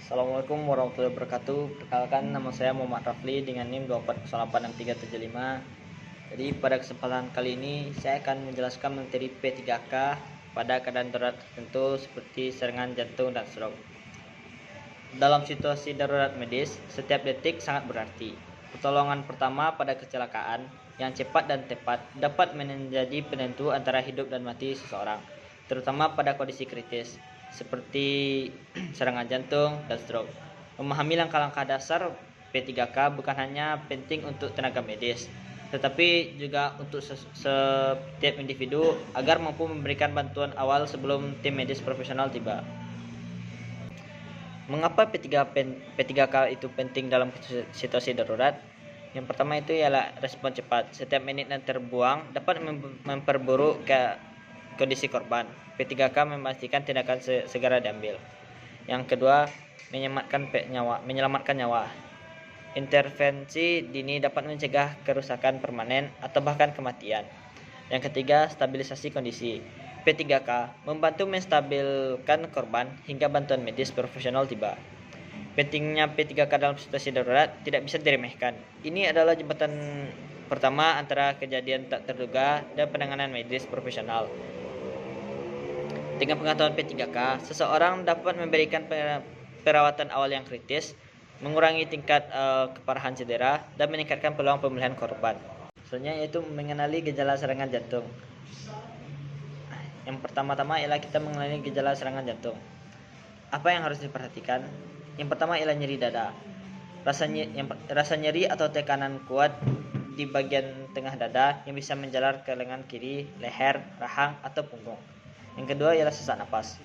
Assalamualaikum warahmatullahi wabarakatuh. Perkenalkan, nama saya Muhammad Rafli dengan NIM 24086375. Jadi pada kesempatan kali ini saya akan menjelaskan materi P3K pada keadaan darurat tertentu seperti serangan jantung dan stroke. Dalam situasi darurat medis, setiap detik sangat berarti. Pertolongan pertama pada kecelakaan yang cepat dan tepat dapat menjadi penentu antara hidup dan mati seseorang, terutama pada kondisi kritis seperti serangan jantung dan stroke. Memahami langkah-langkah dasar P3K bukan hanya penting untuk tenaga medis, tetapi juga untuk setiap individu agar mampu memberikan bantuan awal sebelum tim medis profesional tiba. Mengapa P3K itu penting dalam situasi darurat? Yang pertama itu ialah respon cepat. Setiap menit yang terbuang dapat memperburuk kondisi korban. P3K memastikan tindakan segera diambil. Yang kedua, menyelamatkan nyawa. Intervensi dini dapat mencegah kerusakan permanen atau bahkan kematian. Yang ketiga, stabilisasi kondisi. P3K membantu menstabilkan korban hingga bantuan medis profesional tiba. Pentingnya P3K dalam situasi darurat tidak bisa diremehkan. Ini adalah jembatan pertama antara kejadian tak terduga dan penanganan medis profesional. Dengan pengetahuan P3K, seseorang dapat memberikan perawatan awal yang kritis, mengurangi tingkat keparahan cedera, dan meningkatkan peluang pemulihan korban. Selanjutnya yaitu mengenali gejala serangan jantung. Yang pertama-tama ialah kita mengenali gejala serangan jantung. Apa yang harus diperhatikan? Yang pertama ialah nyeri dada. Rasa nyeri atau tekanan kuat di bagian tengah dada yang bisa menjalar ke lengan kiri, leher, rahang, atau punggung. Yang kedua ialah sesak napas.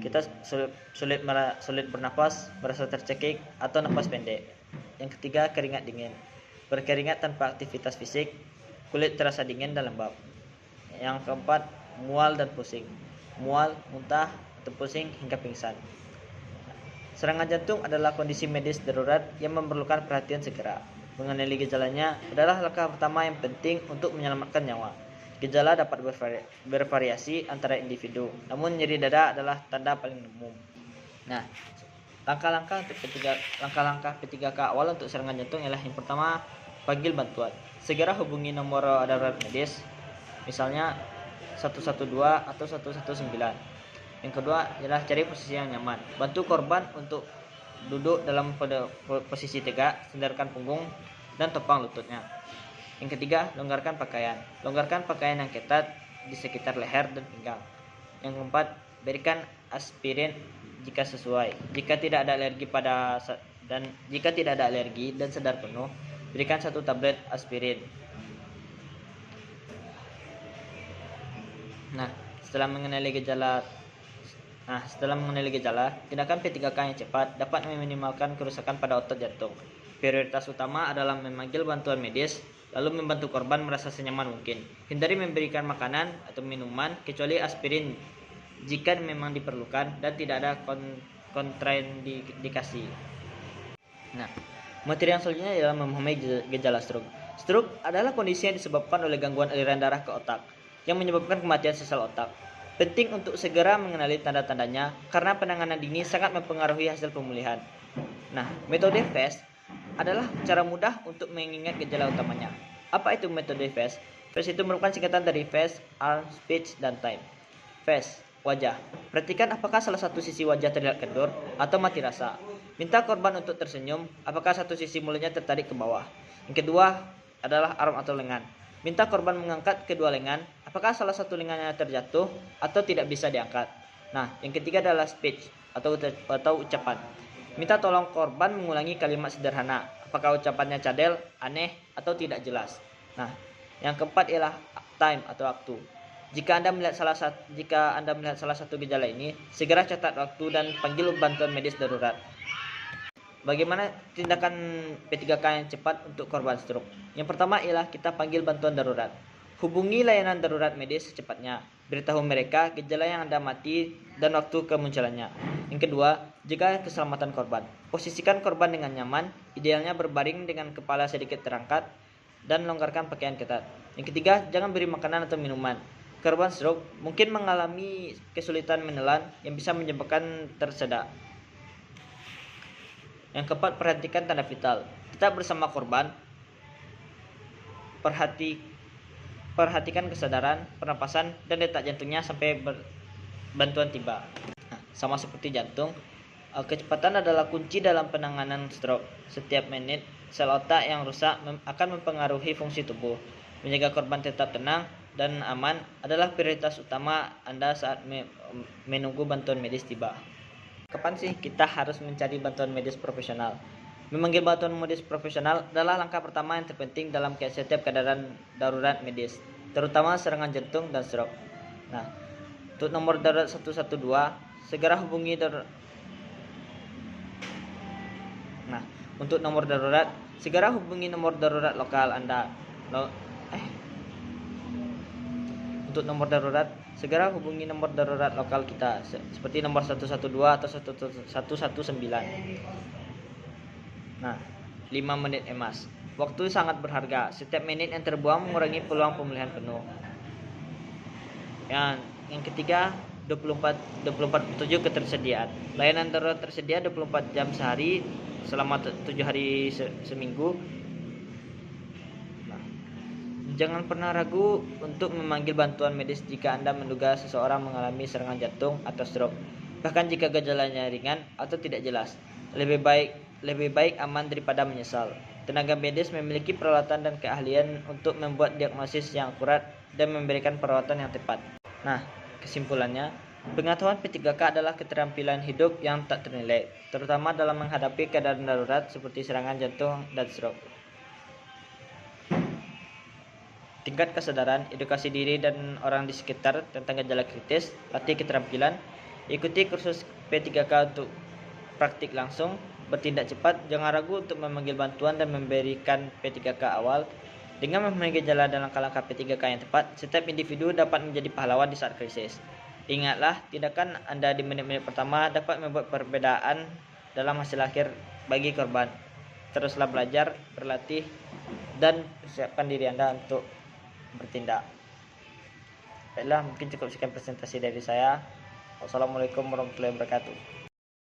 Kita sulit bernapas, merasa tercekik, atau napas pendek. Yang ketiga, keringat dingin. Berkeringat tanpa aktivitas fisik, kulit terasa dingin dan lembab. Yang keempat, mual dan pusing. Mual, muntah, atau pusing hingga pingsan. Serangan jantung adalah kondisi medis darurat yang memerlukan perhatian segera. Mengenali gejalanya adalah langkah pertama yang penting untuk menyelamatkan nyawa. Gejala dapat bervariasi antara individu, namun nyeri dada adalah tanda paling umum. Nah, langkah-langkah P3K awal untuk serangan jantung ialah yang pertama, panggil bantuan. Segera hubungi nomor darurat medis, misalnya 112 atau 119. Yang kedua ialah cari posisi yang nyaman. Bantu korban untuk duduk dalam posisi tegak, sandarkan punggung dan topang lututnya. Yang ketiga, longgarkan pakaian. Longgarkan pakaian yang ketat di sekitar leher dan pinggang. Yang keempat, berikan aspirin jika sesuai. Jika tidak ada alergi dan sadar penuh, berikan 1 tablet aspirin. Setelah mengenali gejala, tindakan P3K yang cepat dapat meminimalkan kerusakan pada otot jantung. Prioritas utama adalah memanggil bantuan medis, lalu membantu korban merasa senyaman mungkin. Hindari memberikan makanan atau minuman kecuali aspirin jika memang diperlukan dan tidak ada kontraindikasi. Materi yang selanjutnya adalah memahami gejala stroke. Stroke adalah kondisi yang disebabkan oleh gangguan aliran darah ke otak yang menyebabkan kematian sel otak. Penting untuk segera mengenali tanda-tandanya karena penanganan dini sangat mempengaruhi hasil pemulihan. Metode FAST adalah cara mudah untuk mengingat gejala utamanya. Apa itu metode FAST? FAST itu merupakan singkatan dari Face, Arm, Speech, dan Time. FAST, wajah. Perhatikan apakah salah satu sisi wajah terlihat kendur atau mati rasa. Minta korban untuk tersenyum, apakah satu sisi mulutnya tertarik ke bawah. Yang kedua adalah arm atau lengan. Minta korban mengangkat kedua lengan, apakah salah satu lengannya terjatuh atau tidak bisa diangkat. Yang ketiga adalah speech atau ucapan. Minta tolong korban mengulangi kalimat sederhana, apakah ucapannya cadel, aneh, atau tidak jelas. Yang keempat ialah time atau waktu. Jika Anda melihat salah satu gejala ini, segera catat waktu dan panggil bantuan medis darurat. Bagaimana tindakan P3K yang cepat untuk korban stroke? Yang pertama ialah kita panggil bantuan darurat. Hubungi layanan darurat medis secepatnya. Beritahu mereka gejala yang Anda amati dan waktu kemunculannya. Yang kedua, jaga keselamatan korban. Posisikan korban dengan nyaman, idealnya berbaring dengan kepala sedikit terangkat dan longgarkan pakaian ketat. Yang ketiga, jangan beri makanan atau minuman. Korban stroke mungkin mengalami kesulitan menelan yang bisa menyebabkan tersedak. Yang keempat, perhatikan tanda vital. Tetap bersama korban. Perhatikan kesadaran, pernapasan, dan detak jantungnya sampai bantuan tiba. Nah, sama seperti jantung, kecepatan adalah kunci dalam penanganan stroke. Setiap menit, sel otak yang rusak akan mempengaruhi fungsi tubuh. Menjaga korban tetap tenang dan aman adalah prioritas utama Anda saat menunggu bantuan medis tiba. Kapan sih kita harus mencari bantuan medis profesional? Memanggil bantuan medis profesional adalah langkah pertama yang terpenting dalam setiap keadaan darurat medis, terutama serangan jantung dan stroke. Nah, untuk nomor darurat 112, segera hubungi nomor darurat lokal Anda. Untuk nomor darurat, segera hubungi nomor darurat lokal kita seperti nomor 112 atau 119. Nah, 5 menit emas. Waktu sangat berharga. Setiap menit yang terbuang mengurangi peluang pemulihan penuh. Yang ketiga, 24/7 ketersediaan. Layanan darurat tersedia 24 jam sehari selama 7 hari seminggu. Jangan pernah ragu untuk memanggil bantuan medis jika Anda menduga seseorang mengalami serangan jantung atau stroke. Bahkan jika gejalanya ringan atau tidak jelas, lebih baik aman daripada menyesal. Tenaga medis memiliki peralatan dan keahlian untuk membuat diagnosis yang akurat dan memberikan perawatan yang tepat. Nah, kesimpulannya, pengetahuan P3K adalah keterampilan hidup yang tak ternilai, terutama dalam menghadapi keadaan darurat seperti serangan jantung dan stroke. Tingkat kesadaran, edukasi diri dan orang di sekitar tentang gejala kritis, latih keterampilan, ikuti kursus P3K untuk praktik langsung, bertindak cepat, jangan ragu untuk memanggil bantuan dan memberikan P3K awal. Dengan memahami gejala dan langkah-langkah P3K yang tepat, setiap individu dapat menjadi pahlawan di saat krisis. Ingatlah, tindakan Anda di menit-menit pertama dapat membuat perbedaan dalam hasil akhir bagi korban. Teruslah belajar, berlatih, dan persiapkan diri Anda untuk bertindak. Baiklah, mungkin cukup sekian presentasi dari saya. Wassalamualaikum warahmatullahi wabarakatuh.